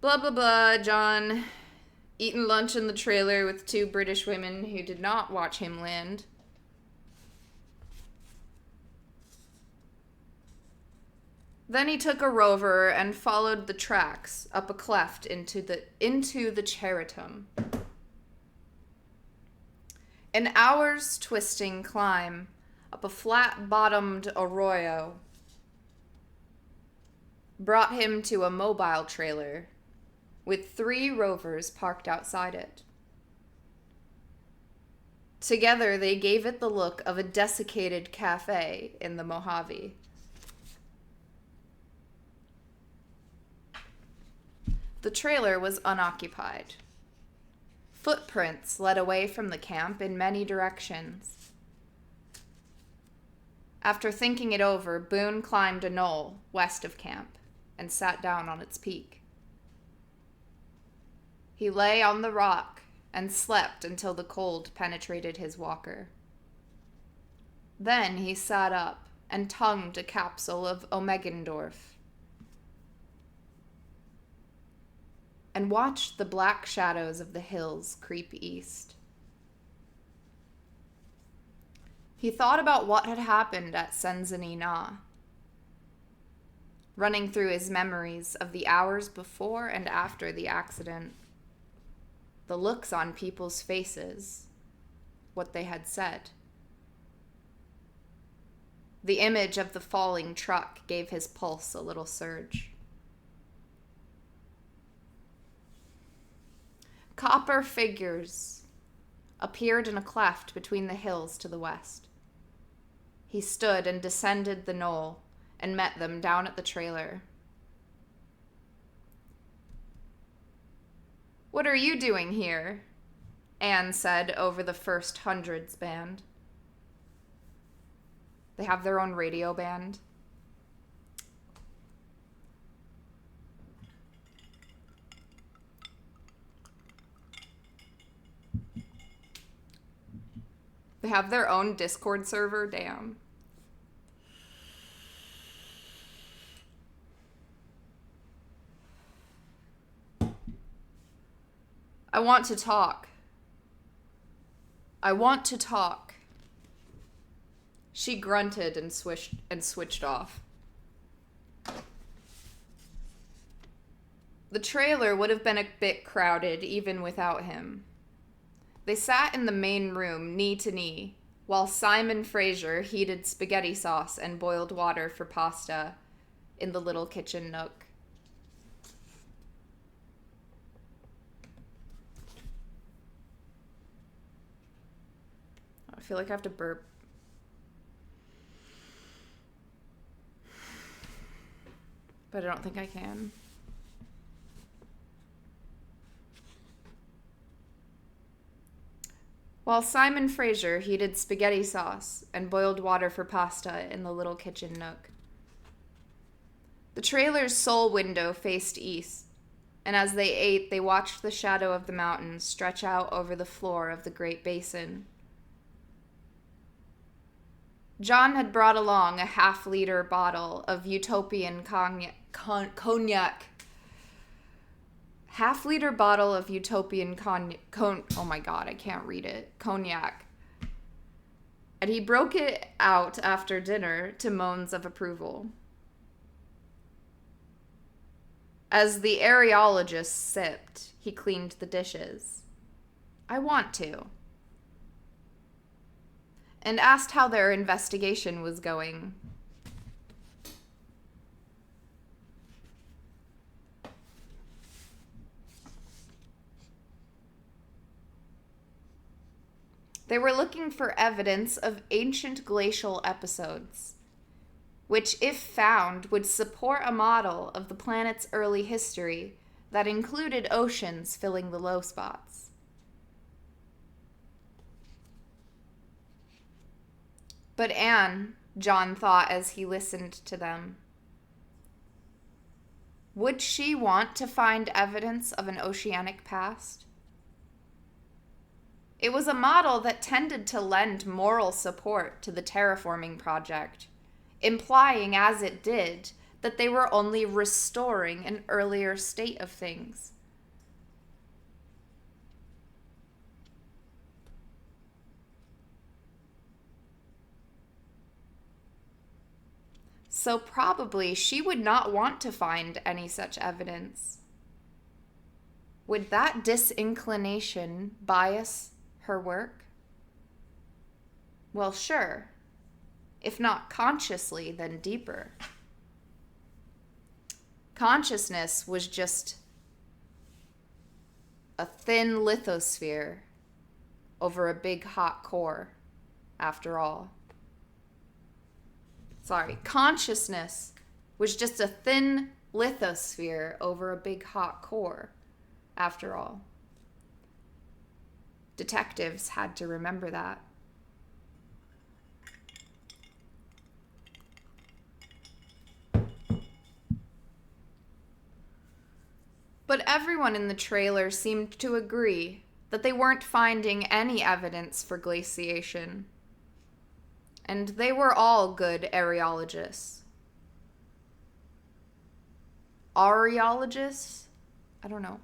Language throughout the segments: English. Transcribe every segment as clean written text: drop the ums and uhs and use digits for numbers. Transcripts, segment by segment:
Blah, blah, blah. John eating lunch in the trailer with two British women who did not watch him land. Then he took a rover and followed the tracks up a cleft into the Charitum. An hour's twisting climb up a flat-bottomed arroyo brought him to a mobile trailer with 3 rovers parked outside it. Together, they gave it the look of a desiccated cafe in the Mojave. The trailer was unoccupied. Footprints led away from the camp in many directions. After thinking it over, Boone climbed a knoll west of camp and sat down on its peak. He lay on the rock and slept until the cold penetrated his walker. Then he sat up and tongued a capsule of Omegendorf and watched the black shadows of the hills creep east. He thought about what had happened at Senzanina, running through his memories of the hours before and after the accident, the looks on people's faces, what they had said. The image of the falling truck gave his pulse a little surge. Copper figures appeared in a cleft between the hills to the west. He stood and descended the knoll and met them down at the trailer. "What are you doing here?" Anne said over the First Hundreds band. They have their own radio band. They have their own Discord server, damn. I want to talk. I want to talk. She grunted and switched off. The trailer would have been a bit crowded even without him. They sat in the main room, knee to knee, while Simon Fraser heated spaghetti sauce and boiled water for pasta in the little kitchen nook. I feel like I have to burp. But I don't think I can. While Simon Fraser heated spaghetti sauce and boiled water for pasta in the little kitchen nook. The trailer's sole window faced east, and as they ate, they watched the shadow of the mountains stretch out over the floor of the Great Basin. John had brought along a half-liter bottle of Utopian cognac. Half-liter bottle of Utopian oh my god, I can't read it. Cognac. And he broke it out after dinner to moans of approval. As the areologist sipped, he cleaned the dishes. "I want to." And asked how their investigation was going. They were looking for evidence of ancient glacial episodes, which, if found, would support a model of the planet's early history that included oceans filling the low spots. But Anne, John thought as he listened to them, would she want to find evidence of an oceanic past? It was a model that tended to lend moral support to the terraforming project, implying as it did that they were only restoring an earlier state of things. So probably she would not want to find any such evidence. Would that disinclination bias her work? Well, sure. If not consciously, then deeper. Consciousness was just a thin lithosphere over a big hot core, after all. Sorry, consciousness was just a thin lithosphere over a big hot core, after all. Detectives had to remember that. But everyone in the trailer seemed to agree that they weren't finding any evidence for glaciation. And they were all good areologists. Areologists? I don't know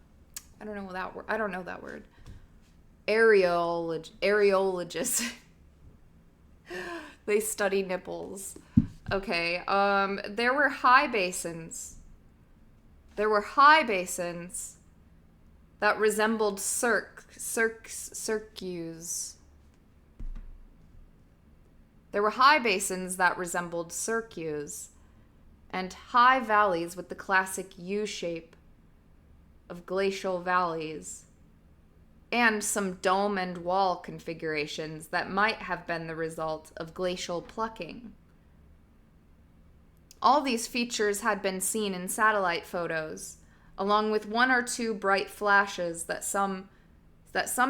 that word. I don't know that word. Areologists. They study nipples. Okay, there were high basins. There were high basins that resembled cirques. There were high basins that resembled cirques, and high valleys with the classic U shape of glacial valleys, and some dome and wall configurations that might have been the result of glacial plucking. All these features had been seen in satellite photos, along with one or two bright flashes that some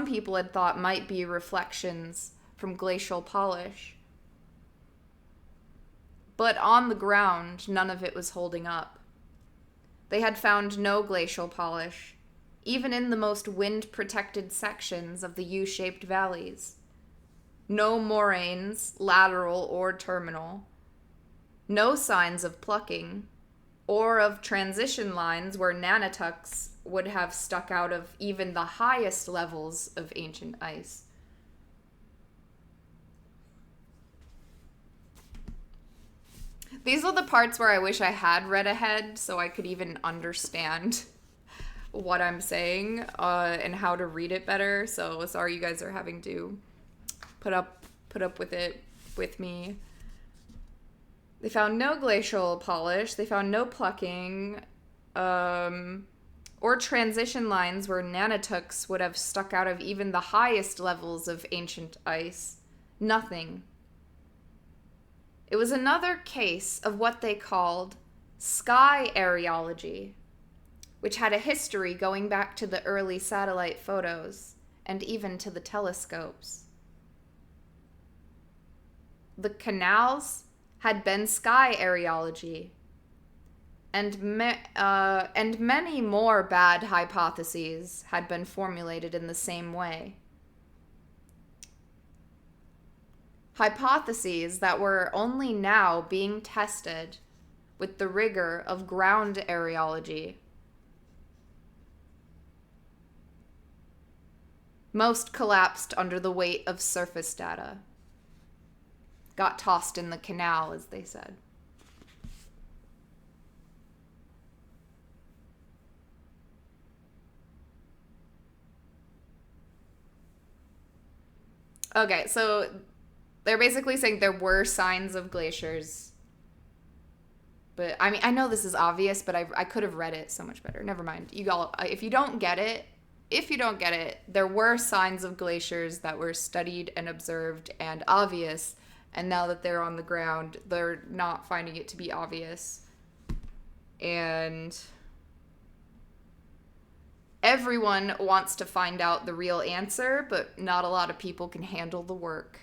people had thought might be reflections from glacial polish. But on the ground, none of it was holding up. They had found no glacial polish, even in the most wind-protected sections of the U-shaped valleys. No moraines, lateral or terminal. No signs of plucking, or of transition lines where Nanatucks would have stuck out of even the highest levels of ancient ice. These are the parts where I wish I had read ahead so I could even understand what I'm saying and how to read it better. So sorry you guys are having to put up with it with me. They found no glacial polish. They found no plucking or transition lines where Nanatucks would have stuck out of even the highest levels of ancient ice. Nothing. It was another case of what they called sky areology, which had a history going back to the early satellite photos and even to the telescopes. The canals had been sky areology, and many more bad hypotheses had been formulated in the same way. Hypotheses that were only now being tested with the rigor of ground areology. Most collapsed under the weight of surface data. Got tossed in the canal, as they said. Okay, so they're basically saying there were signs of glaciers. But, I mean, I know this is obvious, but I could have read it so much better. Never mind. You all, if you don't get it, there were signs of glaciers that were studied and observed and obvious. And now that they're on the ground, they're not finding it to be obvious. And everyone wants to find out the real answer, but not a lot of people can handle the work.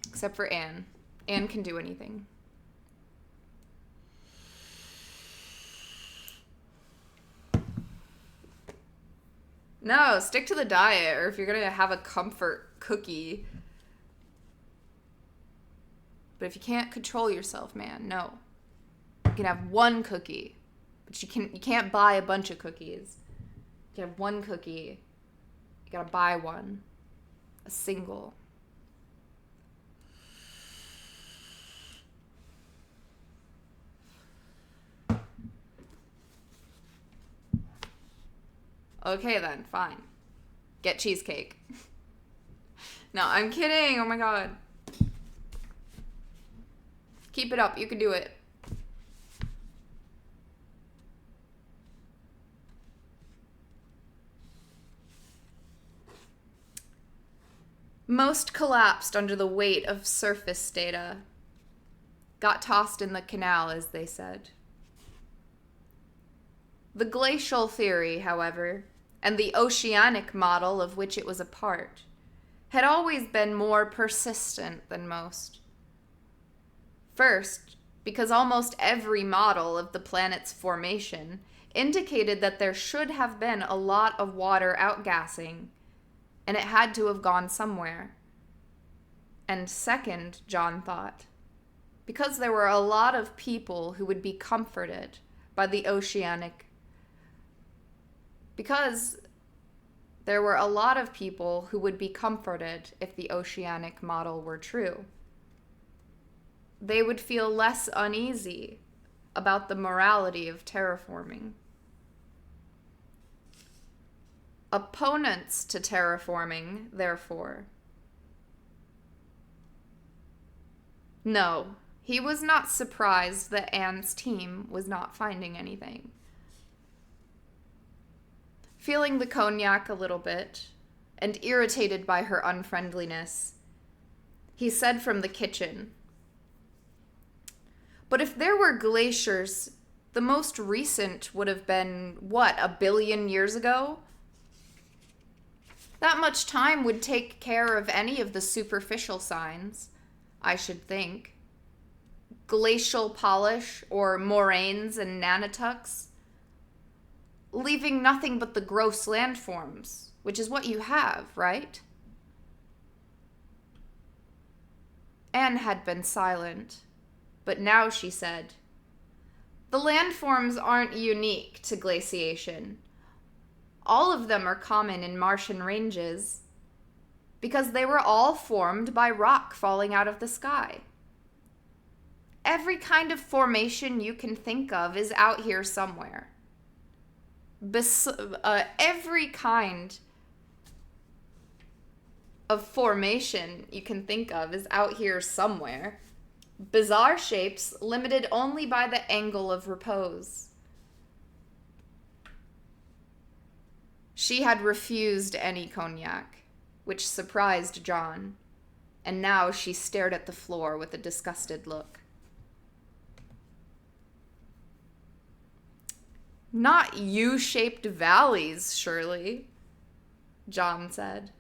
Except for Anne. Anne can do anything. No, stick to the diet, or if you're gonna have a comfort cookie, But if you can't control yourself, man, no. You can have one cookie, but you can't buy a bunch of cookies. You can have one cookie. You gotta buy one. A single. Okay then, fine. Get cheesecake. No, I'm kidding. Oh my god. Keep it up. You can do it. Most collapsed under the weight of surface data. Got tossed in the canal, as they said. The glacial theory, however, and the oceanic model of which it was a part, had always been more persistent than most. First, because almost every model of the planet's formation indicated that there should have been a lot of water outgassing, and it had to have gone somewhere. And second, John thought, because there were a lot of people who would be comforted by the oceanic. Because there were a lot of people who would be comforted if the oceanic model were true. They would feel less uneasy about the morality of terraforming. Opponents to terraforming, therefore. No, he was not surprised that Anne's team was not finding anything. Feeling the cognac a little bit, and irritated by her unfriendliness, he said from the kitchen, "But if there were glaciers, the most recent would have been, what, 1 billion years ago? That much time would take care of any of the superficial signs, I should think. Glacial polish or moraines and nanitucks, leaving nothing but the gross landforms, which is what you have, right?" Anne had been silent, but now she said, "The landforms aren't unique to glaciation. All of them are common in Martian ranges, because they were all formed by rock falling out of the sky. Every kind of formation you can think of is out here somewhere. Every kind of formation you can think of is out here somewhere. Bizarre shapes limited only by the angle of repose." She had refused any cognac, which surprised John, and now she stared at the floor with a disgusted look. "Not U-shaped valleys, surely," John said.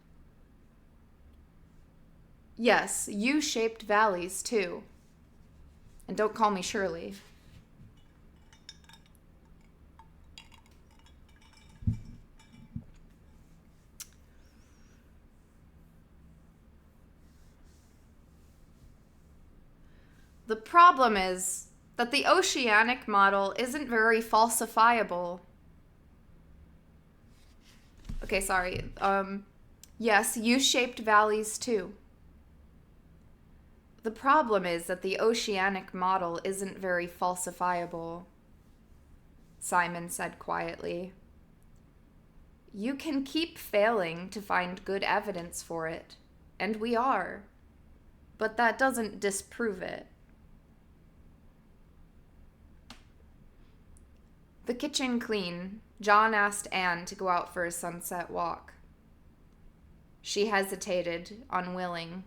"Yes, U-shaped valleys, too. And don't call me Shirley." The problem is that the oceanic model isn't very falsifiable. Okay, sorry. Yes, U-shaped valleys too. The problem is that the oceanic model isn't very falsifiable, Simon said quietly. You can keep failing to find good evidence for it, and we are, but that doesn't disprove it. The kitchen clean, John asked Anne to go out for a sunset walk. She hesitated, unwilling,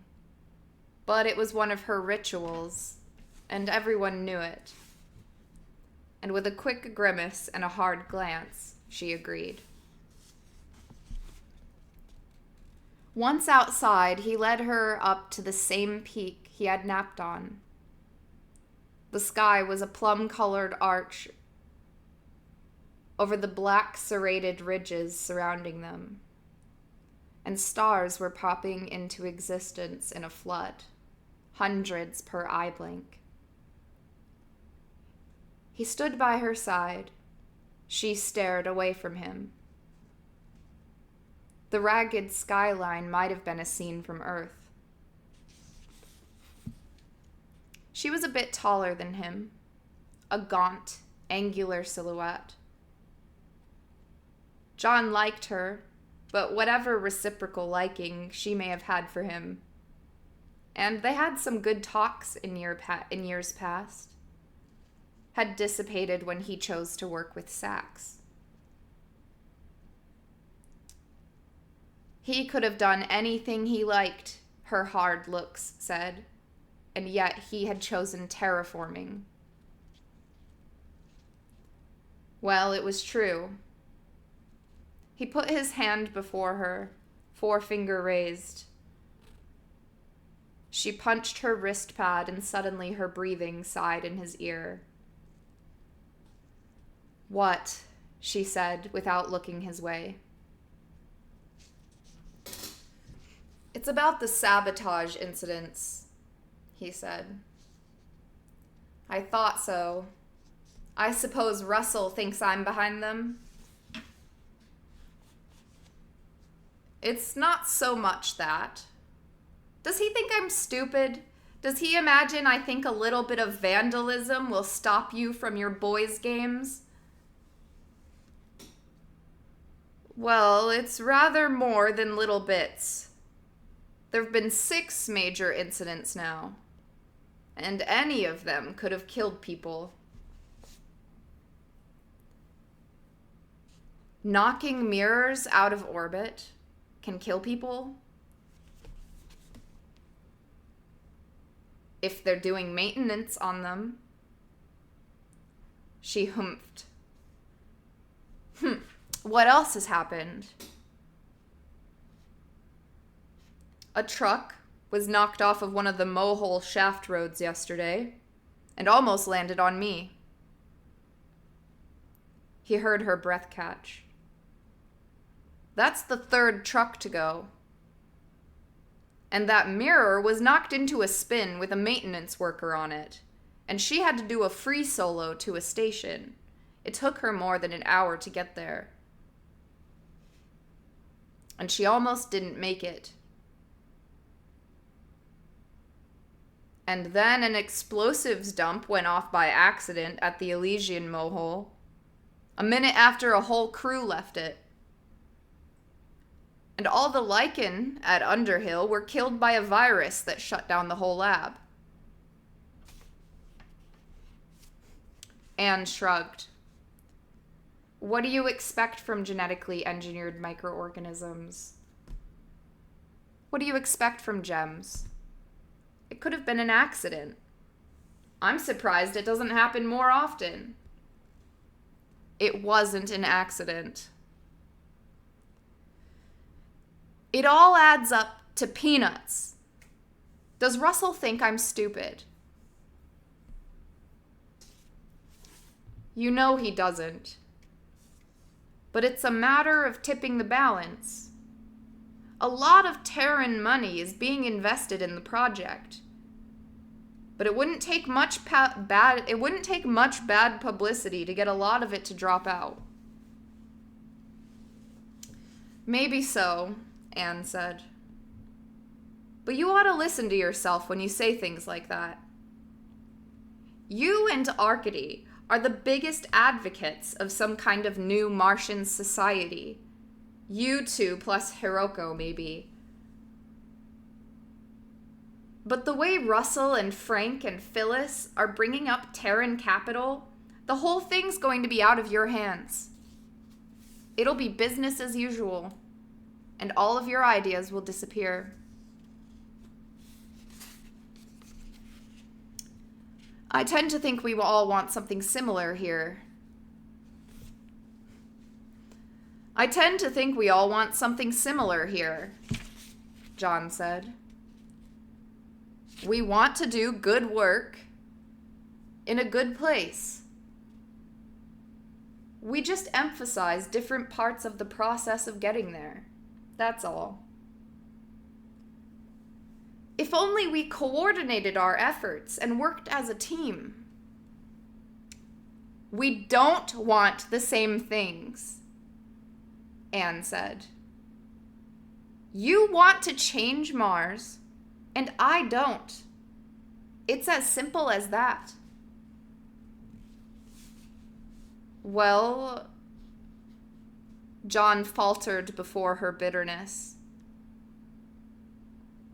but it was one of her rituals, and everyone knew it. And with a quick grimace and a hard glance, she agreed. Once outside, he led her up to the same peak he had napped on. The sky was a plum-colored arch over the black serrated ridges surrounding them, and stars were popping into existence in a flood, hundreds per eye blink. He stood by her side. She stared away from him. The ragged skyline might have been a scene from Earth. She was a bit taller than him, a gaunt, angular silhouette. John liked her, but whatever reciprocal liking she may have had for him, and they had some good talks in years past, had dissipated when he chose to work with Sax. He could have done anything he liked, her hard looks said, and yet he had chosen terraforming. Well, it was true. He put his hand before her, forefinger raised. She punched her wrist pad, and suddenly her breathing sighed in his ear. "What?" she said, without looking his way. "It's about the sabotage incidents," he said. "I thought so. I suppose Russell thinks I'm behind them?" "It's not so much that. Does he think I'm stupid? Does he imagine I think a little bit of vandalism will stop you from your boys' games?" "Well, it's rather more than little bits. There have been 6 major incidents now, and any of them could have killed people." "Knocking mirrors out of orbit can kill people?" "If they're doing maintenance on them." She humphed. What else has happened?" "A truck was knocked off of one of the Mohole shaft roads yesterday, and almost landed on me." He heard her breath catch. "That's the 3rd truck to go. And that mirror was knocked into a spin with a maintenance worker on it, and she had to do a free solo to a station. It took her more than an hour to get there. And she almost didn't make it. And then an explosives dump went off by accident at the Elysian Mohole, a minute after a whole crew left it. And all the lichen at Underhill were killed by a virus that shut down the whole lab." Anne shrugged. "What do you expect from genetically engineered microorganisms? What do you expect from gems? It could have been an accident. I'm surprised it doesn't happen more often." "It wasn't an accident." "It all adds up to peanuts. Does Russell think I'm stupid?" "You know he doesn't. But it's a matter of tipping the balance. A lot of Terran money is being invested in the project. But it wouldn't take much bad publicity to get a lot of it to drop out." "Maybe so," Anne said. "But you ought to listen to yourself when you say things like that. You and Arcady are the biggest advocates of some kind of new Martian society. You two plus Hiroko, maybe. But the way Russell and Frank and Phyllis are bringing up Terran capital, the whole thing's going to be out of your hands. It'll be business as usual, and all of your ideas will disappear." "I tend to think we all want something similar here." John said. "We want to do good work in a good place. We just emphasize different parts of the process of getting there. That's all." If only we coordinated our efforts and worked as a team. We don't want the same things, Anne said. You want to change Mars, and I don't. It's as simple as that. Well, John faltered before her bitterness.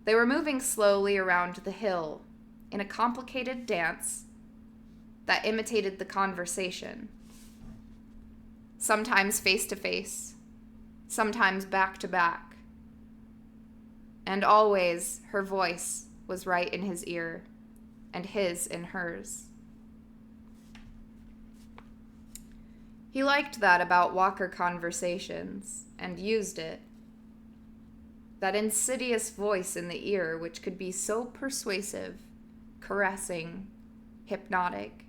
They were moving slowly around the hill in a complicated dance that imitated the conversation. Sometimes face to face, sometimes back to back. And always her voice was right in his ear, and his in hers. He liked that about Walker conversations, and used it. That insidious voice in the ear which could be so persuasive, caressing, hypnotic.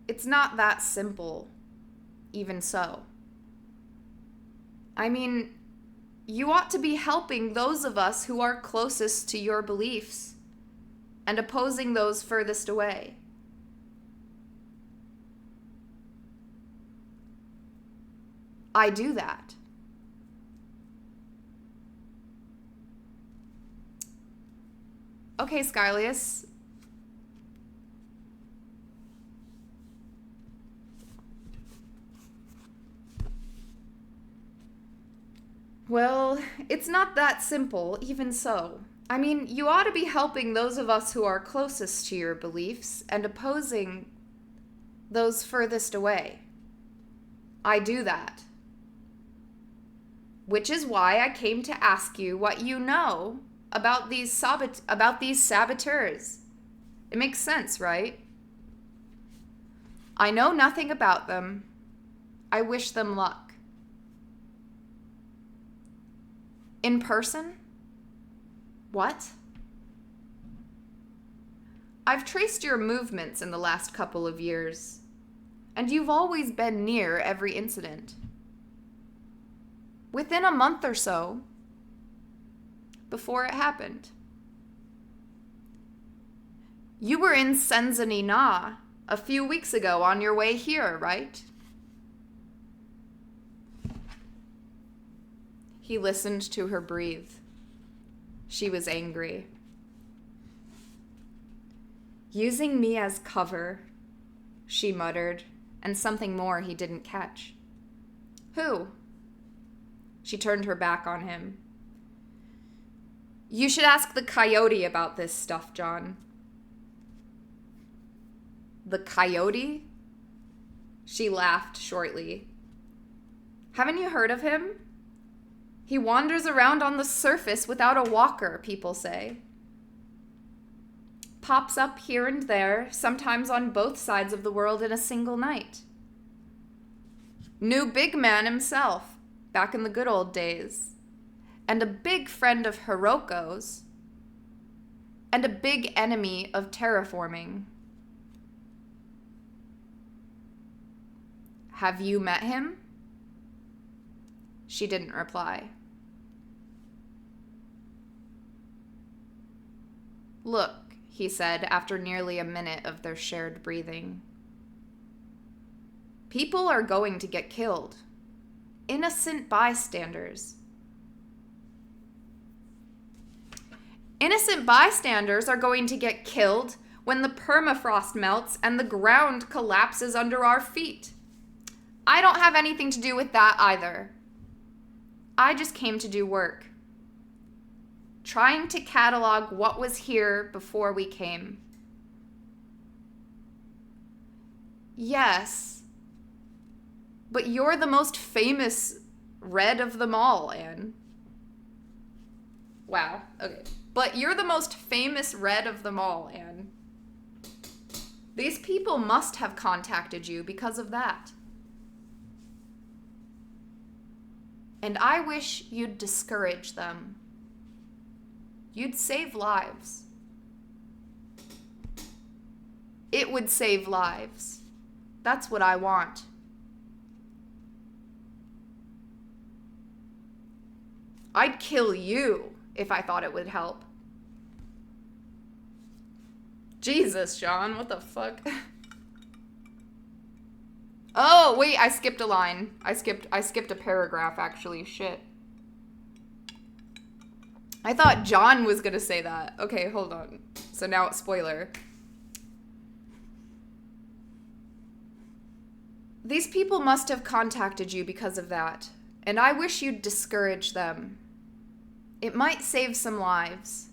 It's not that simple, even so. I mean, you ought to be helping those of us who are closest to your beliefs and opposing those furthest away. I do that. Okay, Skylius. Well, it's not that simple, even so. I mean, you ought to be helping those of us who are closest to your beliefs and opposing those furthest away. I do that. Which is why I came to ask you what you know about these saboteurs. It makes sense, right? I know nothing about them. I wish them luck. In person? What? I've traced your movements in the last couple of years, and you've always been near every incident. Within a month or so, before it happened. You were in Senzani Na a few weeks ago on your way here, right? He listened to her breathe. She was angry. Using me as cover, she muttered, and something more he didn't catch. Who? She turned her back on him. You should ask the coyote about this stuff, John. The coyote? She laughed shortly. Haven't you heard of him? He wanders around on the surface without a walker, people say. Pops up here and there, sometimes on both sides of the world in a single night. Knew Big Man himself, back in the good old days. And a big friend of Hiroko's. And a big enemy of terraforming. Have you met him? She didn't reply. Look, he said after nearly a minute of their shared breathing. People are going to get killed. Innocent bystanders. Innocent bystanders are going to get killed when the permafrost melts and the ground collapses under our feet. I don't have anything to do with that either. I just came to do work. Trying to catalog what was here before we came. Yes, but you're the most famous red of them all, Anne. Wow, okay. But you're the most famous red of them all, Anne. These people must have contacted you because of that. And I wish you'd discourage them. You'd save lives. It would save lives. That's what I want. I'd kill you if I thought it would help. Jesus, John, what the fuck? Oh, wait, I skipped a line. I skipped a paragraph, actually. Shit. I thought John was gonna say that. Okay, hold on. So now it's spoiler. These people must have contacted you because of that, and I wish you'd discourage them. It might save some lives.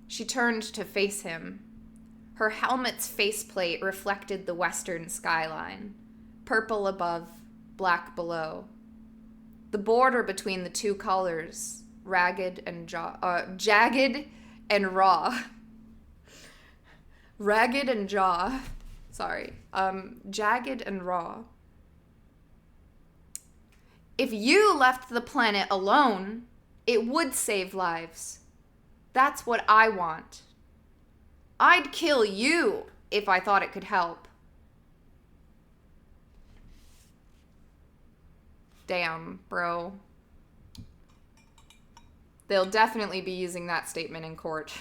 She turned to face him. Her helmet's faceplate reflected the western skyline, purple above, black below. The border between the two colors, jagged and raw. Ragged and jaw. Sorry. Jagged and raw. If you left the planet alone, it would save lives. That's what I want. I'd kill you if I thought it could help. Damn, bro. They'll definitely be using that statement in court.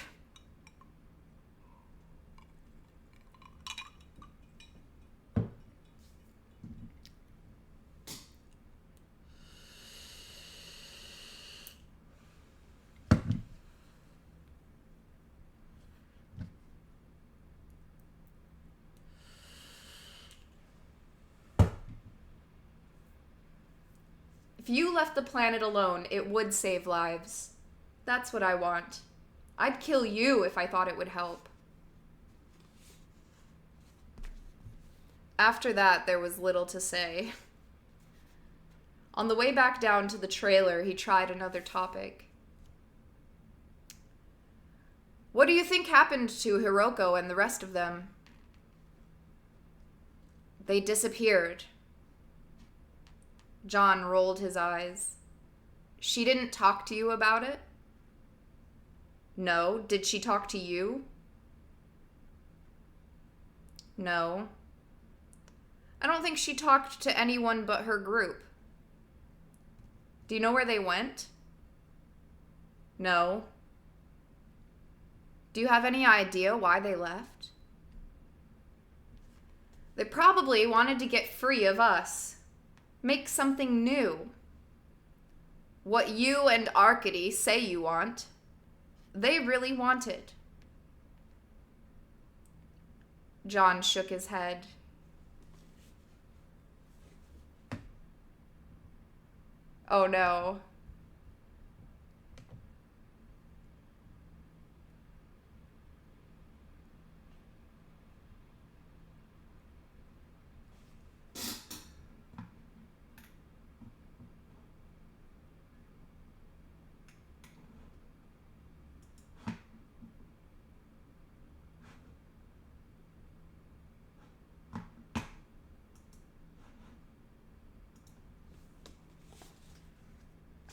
If you left the planet alone, it would save lives. That's what I want. I'd kill you if I thought it would help. After that, there was little to say. On the way back down to the trailer, he tried another topic. What do you think happened to Hiroko and the rest of them? They disappeared. John rolled his eyes. She didn't talk to you about it? No. Did she talk to you? No. I don't think she talked to anyone but her group. Do you know where they went? No. Do you have any idea why they left? They probably wanted to get free of us. Make something new. What you and Arcady say you want, they really wanted. John shook his head. Oh no.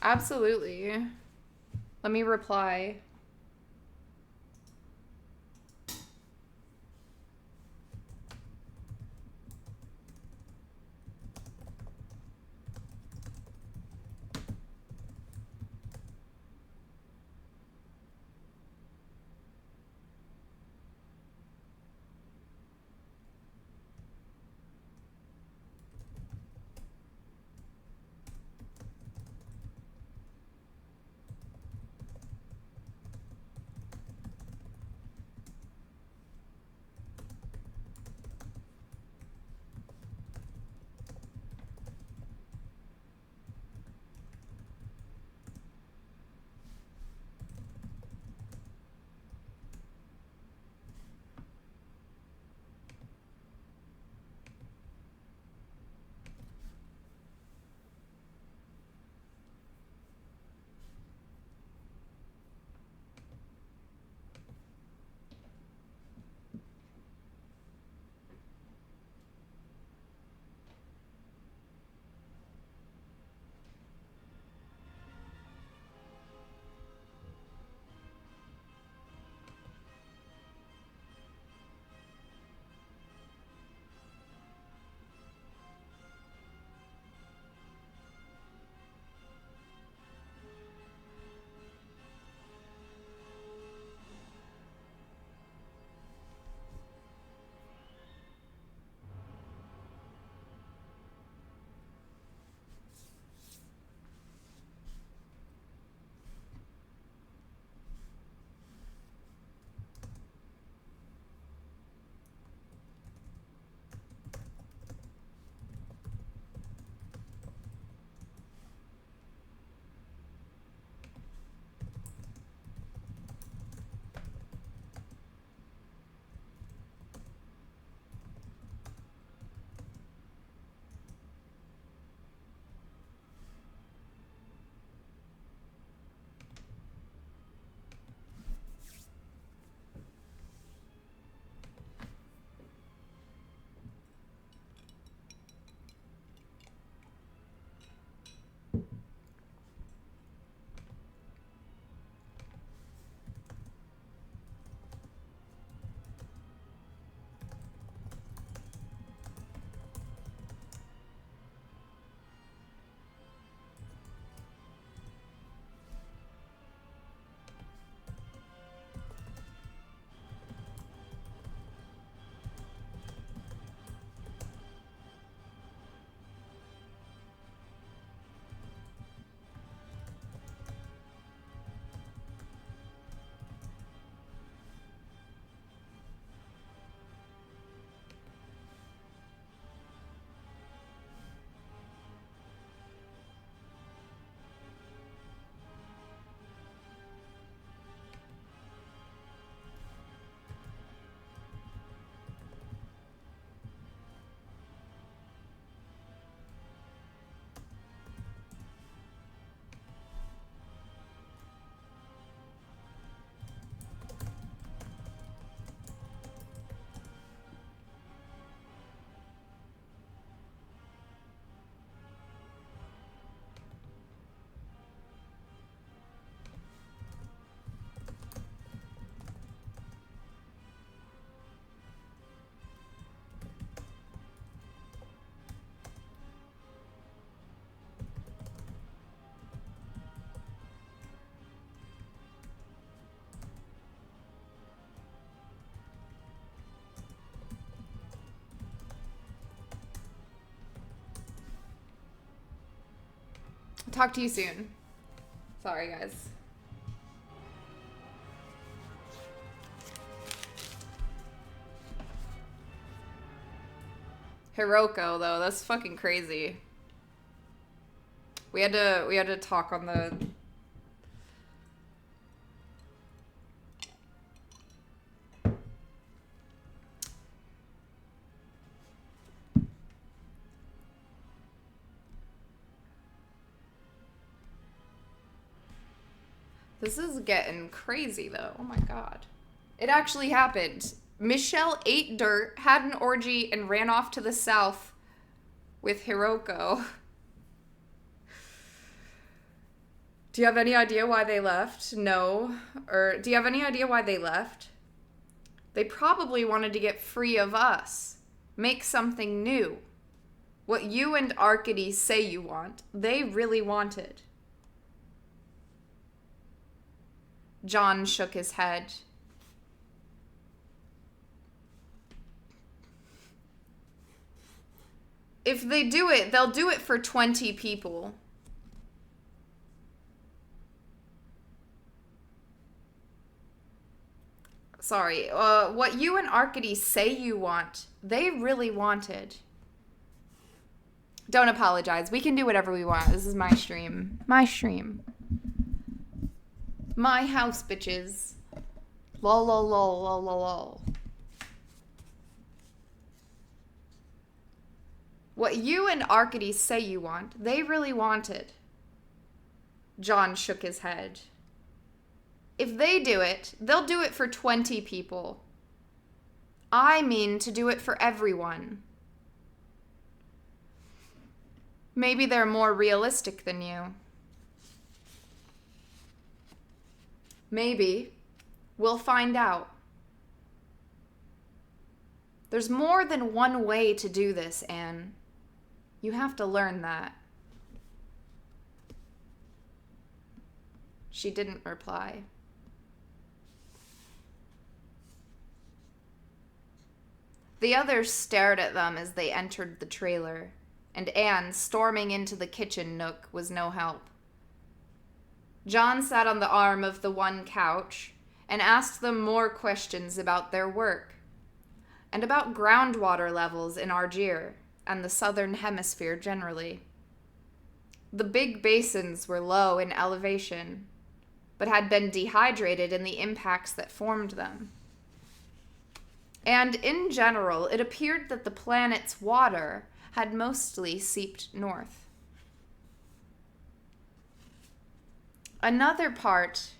Absolutely. Let me reply. Talk to you soon. Sorry, guys. Hiroko, though, that's fucking crazy. We had to talk on the... This is getting crazy, though. Oh my god. It actually happened. Michelle ate dirt, had an orgy, and ran off to the south with Hiroko. Do you have any idea why they left? No. Or do you have any idea why they left? They probably wanted to get free of us. Make something new. What you and Arcady say you want, they really wanted. John shook his head. If they do it, they'll do it for 20 people. Sorry, what you and Arcady say you want, they really wanted. Don't apologize. We can do whatever we want. This is my stream. My stream. My house, bitches. Lol, lol, lol, lol, lol, lol. What you and Arcady say you want, they really wanted. John shook his head. If they do it, they'll do it for 20 people. I mean to do it for everyone. Maybe they're more realistic than you. Maybe. We'll find out. There's more than one way to do this, Anne. You have to learn that. She didn't reply. The others stared at them as they entered the trailer, and Anne, storming into the kitchen nook, was no help. John sat on the arm of the one couch and asked them more questions about their work and about groundwater levels in Argier and the southern hemisphere generally. The big basins were low in elevation, but had been dehydrated in the impacts that formed them. And in general, it appeared that the planet's water had mostly seeped north. Another part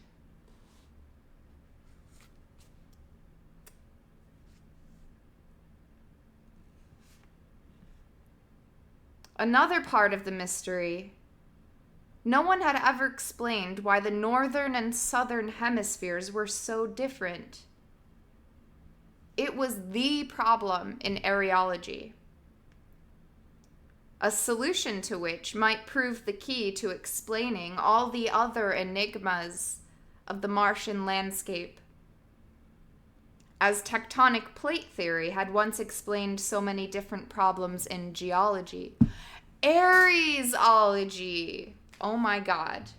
of the mystery, no one had ever explained why the northern and southern hemispheres were so different. It was the problem in areology, a solution to which might prove the key to explaining all the other enigmas of the Martian landscape. As tectonic plate theory had once explained so many different problems in geology. Aresology! Oh my god.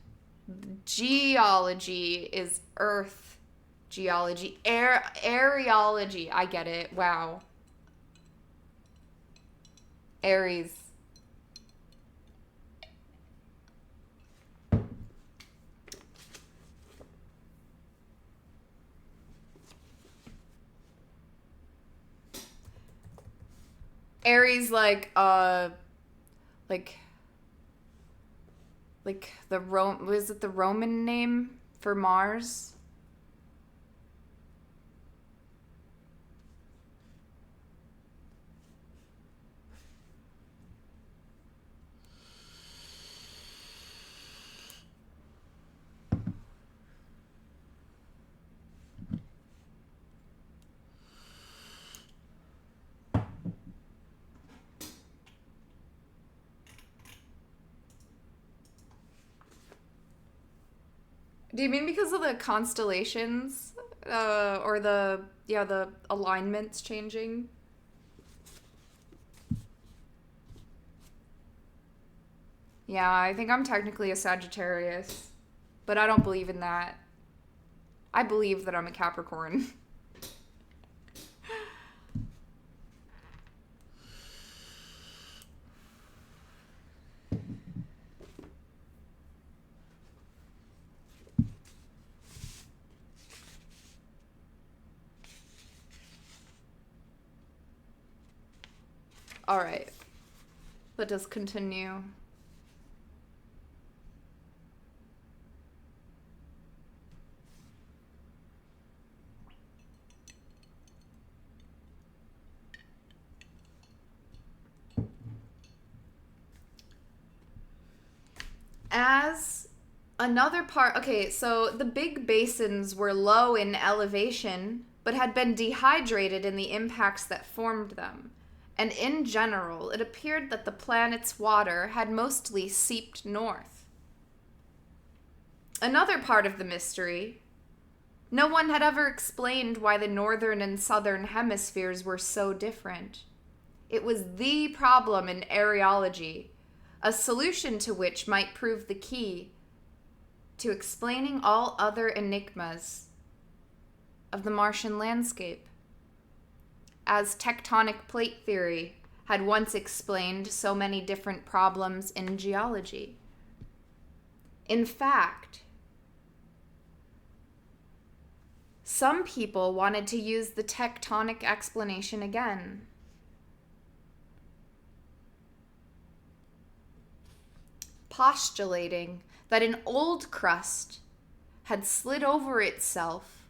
Geology is Earth geology. Areology. I get it. Wow. Aries. Aries, like the was it the Roman name for Mars? Do you mean because of the constellations? Or the alignments changing? Yeah, I think I'm technically a Sagittarius, but I don't believe in that. I believe that I'm a Capricorn. All right. Let us continue. As another part, okay, so the big basins were low in elevation, but had been dehydrated in the impacts that formed them. And in general, it appeared that the planet's water had mostly seeped north. Another part of the mystery, no one had ever explained why the northern and southern hemispheres were so different. It was the problem in areology, a solution to which might prove the key to explaining all other enigmas of the Martian landscape. As tectonic plate theory had once explained so many different problems in geology. In fact, some people wanted to use the tectonic explanation again. Postulating that an old crust had slid over itself,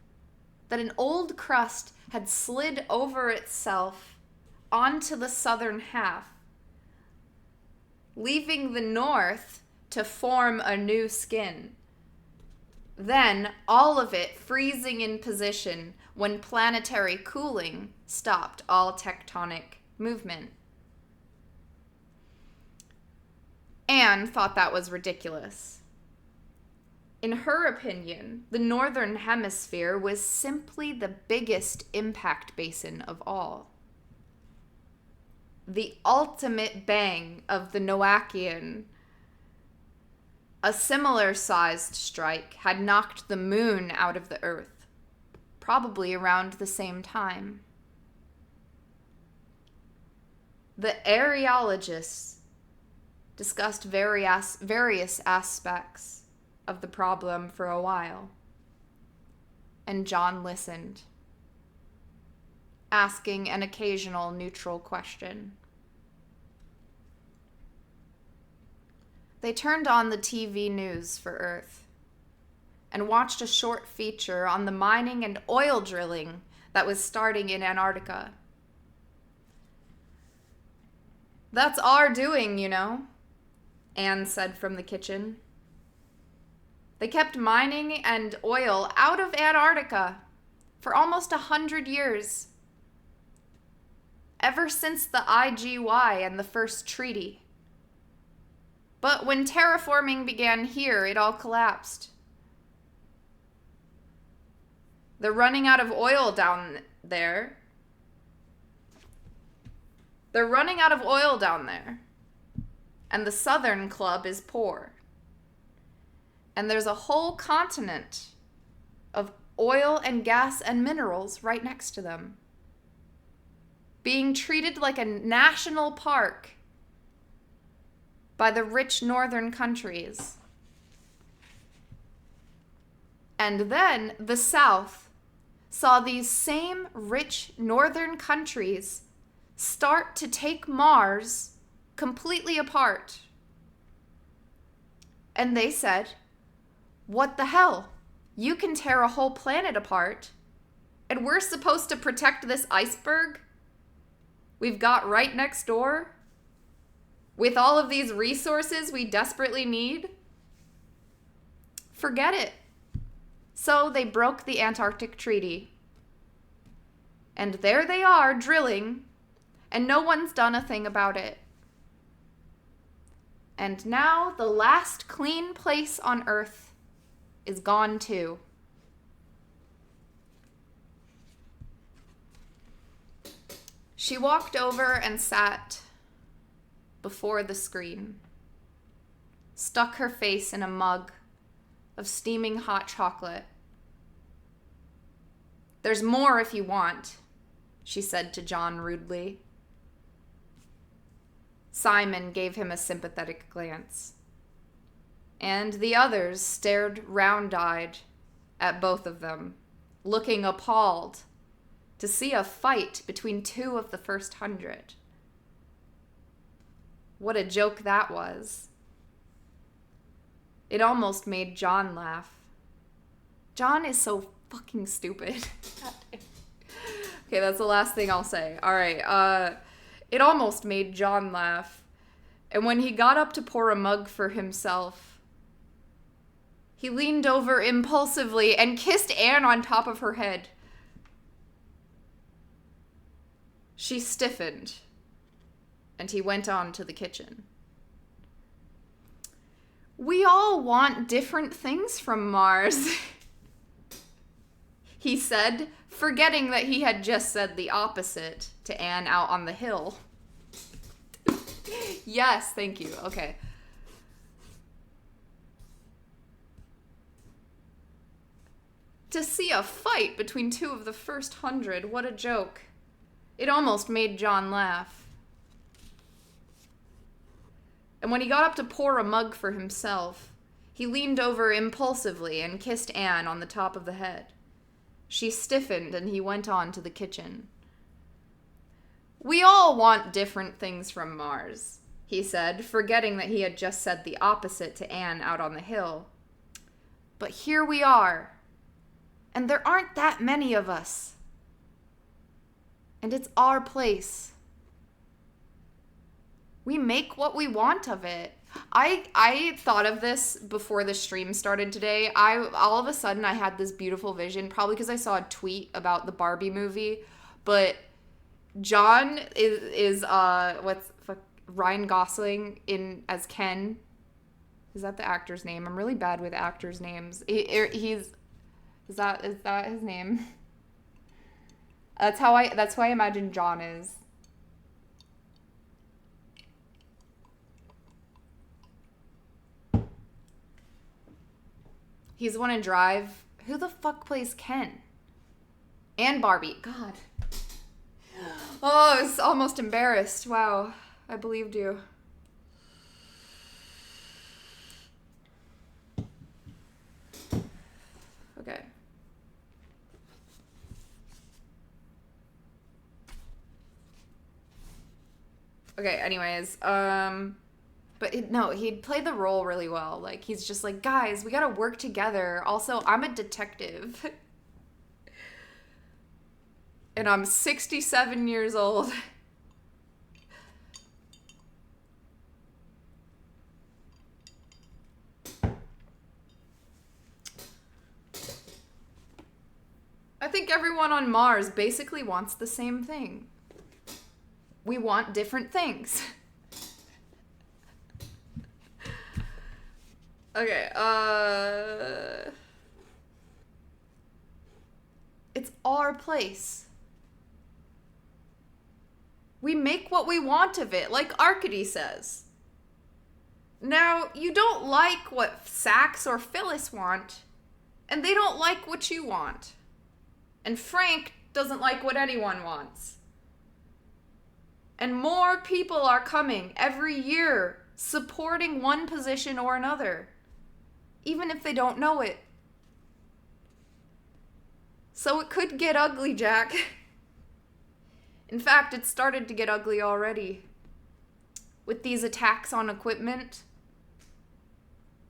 onto the southern half, leaving the north to form a new skin. Then all of it freezing in position when planetary cooling stopped all tectonic movement. Anne thought that was ridiculous. In her opinion, the northern hemisphere was simply the biggest impact basin of all. The ultimate bang of the Noachian. A similar-sized strike had knocked the moon out of the Earth, probably around the same time. The areologists discussed various aspects of the problem for a while, and John listened, asking an occasional neutral question. They turned on the TV news for Earth and watched a short feature on the mining and oil drilling that was starting in Antarctica. "That's our doing, you know," Anne said from the kitchen. "They kept mining and oil out of Antarctica for almost 100 years. Ever since the IGY and the first treaty. But when terraforming began here, it all collapsed. They're running out of oil down there. And the Southern Club is poor. And there's a whole continent of oil and gas and minerals right next to them, being treated like a national park by the rich northern countries. And then the South saw these same rich northern countries start to take Mars completely apart. And they said, what the hell? You can tear a whole planet apart, and we're supposed to protect this iceberg we've got right next door with all of these resources we desperately need? Forget it. So they broke the Antarctic Treaty. And there they are drilling, and no one's done a thing about it. And now the last clean place on Earth is gone too. She walked over and sat before the screen, stuck her face in a mug of steaming hot chocolate. "There's more if you want," she said to John rudely. Simon gave him a sympathetic glance, and the others stared round-eyed at both of them, looking appalled to see a fight between two of the first 100. What a joke that was. It almost made John laugh. John is so fucking stupid. Okay, that's the last thing I'll say. All right, it almost made John laugh. And when he got up to pour a mug for himself, he leaned over impulsively and kissed Anne on top of her head. She stiffened, and he went on to the kitchen. "We all want different things from Mars," he said, forgetting that he had just said the opposite to Anne out on the hill. Yes, thank you. Okay. To see a fight between two of the first 100, what a joke. It almost made John laugh. And when he got up to pour a mug for himself, he leaned over impulsively and kissed Anne on the top of the head. She stiffened, and he went on to the kitchen. "We all want different things from Mars," he said, forgetting that he had just said the opposite to Anne out on the hill. "But here we are, and there aren't that many of us. And it's our place. We make what we want of it." I thought of this before the stream started today. All of a sudden I had this beautiful vision, probably because I saw a tweet about the Barbie movie, but John is Ryan Gosling in as Ken. Is that the actor's name? I'm really bad with actors' names. Is that his name? That's who I imagine John is. He's the one in Drive. Who the fuck plays Ken? And Barbie. God. Oh, I was almost embarrassed. Wow. I believed you. Okay. Okay, anyways, but he'd play the role really well. Like, he's just like, "Guys, we gotta work together. Also, I'm a detective." And I'm 67 years old. I think everyone on Mars basically wants the same thing. We want different things. Okay, it's our place. We make what we want of it, like Arcady says. Now, you don't like what Sax or Phyllis want, and they don't like what you want. And Frank doesn't like what anyone wants. And more people are coming every year, supporting one position or another, even if they don't know it. So it could get ugly, Jack. In fact, it started to get ugly already. With these attacks on equipment.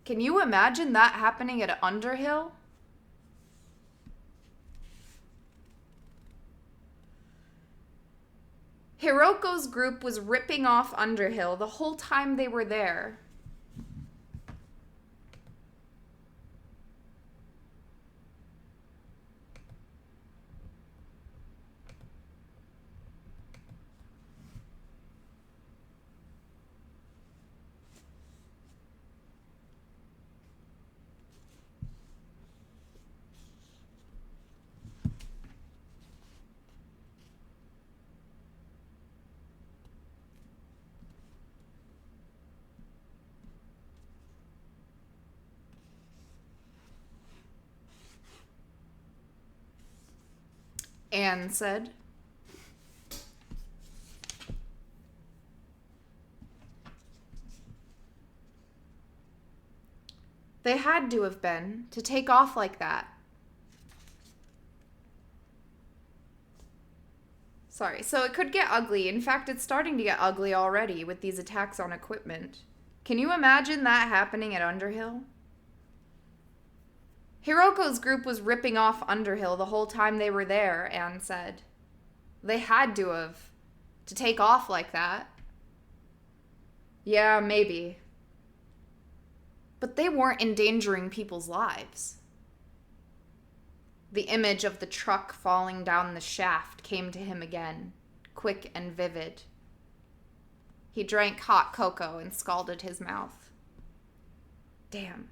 Can you imagine that happening at Underhill? Hiroko's group was ripping off Underhill the whole time they were there. Anne said. They had to have been, to take off like that. Sorry, so it could get ugly. In fact, it's starting to get ugly already with these attacks on equipment. Can you imagine that happening at Underhill? Hiroko's group was ripping off Underhill the whole time they were there, Anne said. They had to have. To take off like that. Yeah, maybe. But they weren't endangering people's lives. The image of the truck falling down the shaft came to him again, quick and vivid. He drank hot cocoa and scalded his mouth. Damn.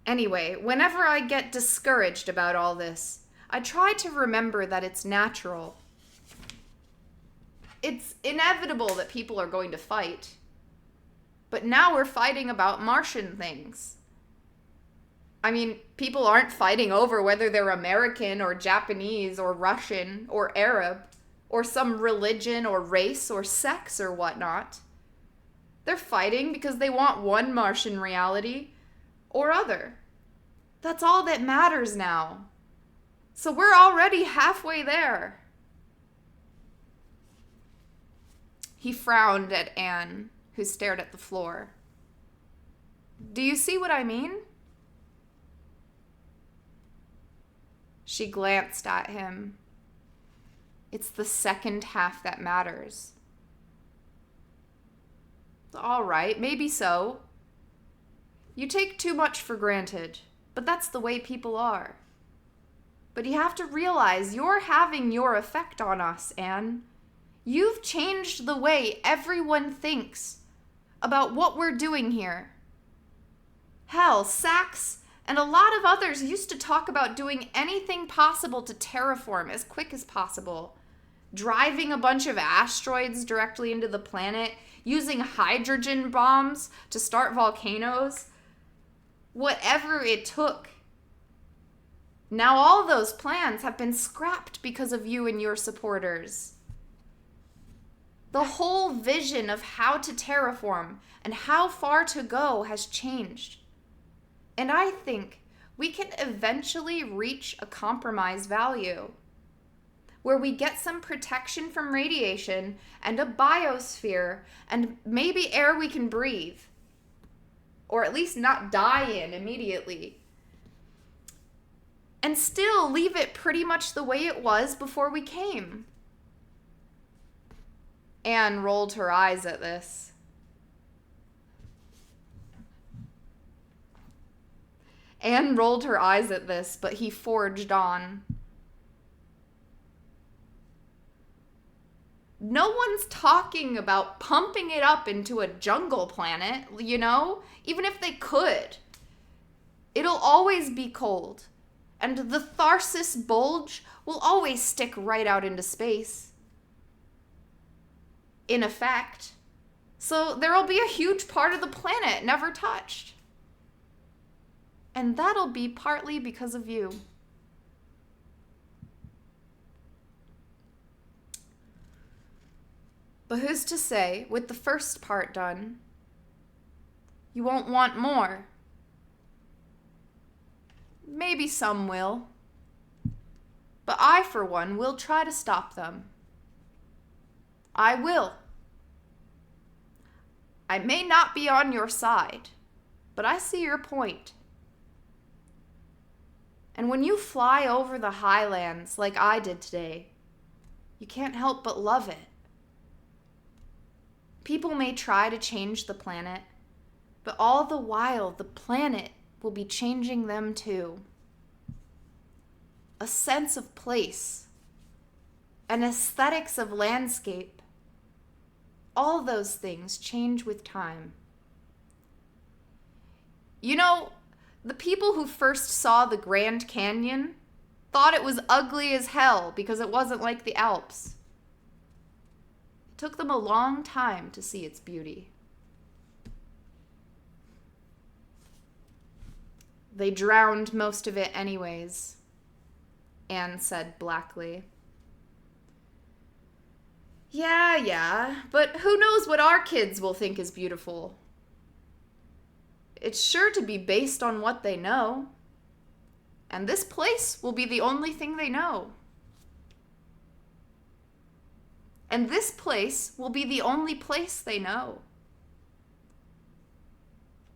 Anyway, whenever I get discouraged about all this, I try to remember that it's natural. It's inevitable that people are going to fight. But now we're fighting about Martian things. I mean, people aren't fighting over whether they're American or Japanese or Russian or Arab or some religion or race or sex or whatnot. They're fighting because they want one Martian reality or other. That's all that matters now. So we're already halfway there. He frowned at Anne, who stared at the floor. Do you see what I mean? She glanced at him. It's the second half that matters. All right, maybe so. You take too much for granted, but that's the way people are. But you have to realize you're having your effect on us, Anne. You've changed the way everyone thinks about what we're doing here. Hell, Sachs and a lot of others used to talk about doing anything possible to terraform as quick as possible. Driving a bunch of asteroids directly into the planet, using hydrogen bombs to start volcanoes. Whatever it took. Now all those plans have been scrapped because of you and your supporters. The whole vision of how to terraform and how far to go has changed. And I think we can eventually reach a compromise value where we get some protection from radiation and a biosphere and maybe air we can breathe, or at least not die in immediately, and still leave it pretty much the way it was before we came. Anne rolled her eyes at this. Anne rolled her eyes at this, but he forged on. No one's talking about pumping it up into a jungle planet, you know? Even if they could. It'll always be cold. And the Tharsis bulge will always stick right out into space. In effect. So there'll be a huge part of the planet never touched. And that'll be partly because of you. But who's to say, with the first part done, you won't want more? Maybe some will. But I, for one, will try to stop them. I will. I may not be on your side, but I see your point. And when you fly over the highlands like I did today, you can't help but love it. People may try to change the planet, but all the while the planet will be changing them too. A sense of place, an aesthetics of landscape, all those things change with time. You know, the people who first saw the Grand Canyon thought it was ugly as hell because it wasn't like the Alps. It took them a long time to see its beauty. They drowned most of it anyways. Anne said blackly. Yeah, but who knows what our kids will think is beautiful? It's sure to be based on what they know. And this place will be the only thing they know. And this place will be the only place they know.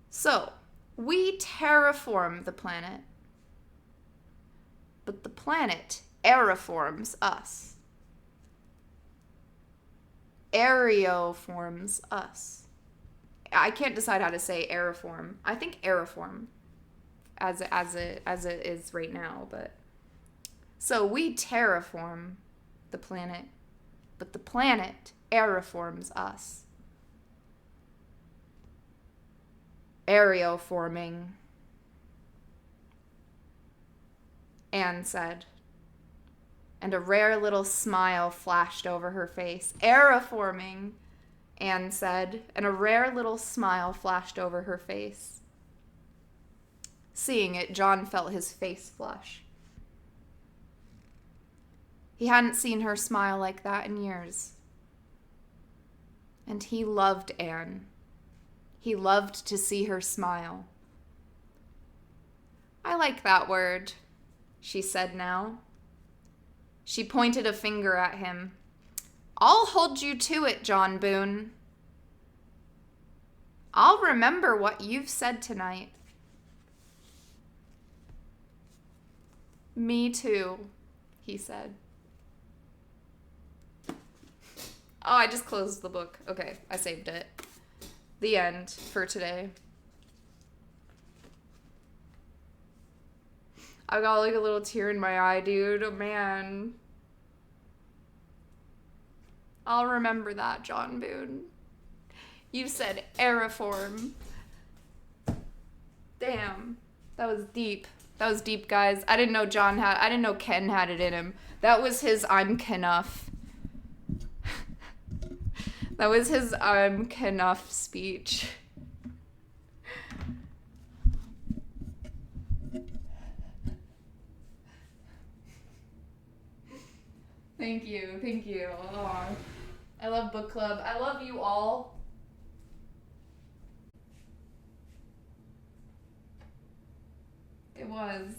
So, we terraform the planet. But the planet aeroforms us. Aeroforms us. I can't decide how to say aeroform. I think aeroform as it is right now, but so we terraform the planet, but the planet aeroforms us. Aeroforming, Anne said, and a rare little smile flashed over her face. Aeroforming, Anne said, and a rare little smile flashed over her face. Seeing it, John felt his face flush. He hadn't seen her smile like that in years. And he loved Anne. He loved to see her smile. I like that word, she said now. She pointed a finger at him. I'll hold you to it, John Boone. I'll remember what you've said tonight. Me too, he said. Oh, I just closed the book. Okay, I saved it. The end for today. I got like a little tear in my eye, dude. Oh, man. I'll remember that, John Boone. You said aeroform. Damn. That was deep. That was deep, guys. I didn't know Ken had it in him. That was his I'm Knuff. That was his I'm Knuff speech. Thank you. Oh, I love book club. I love you all. It was.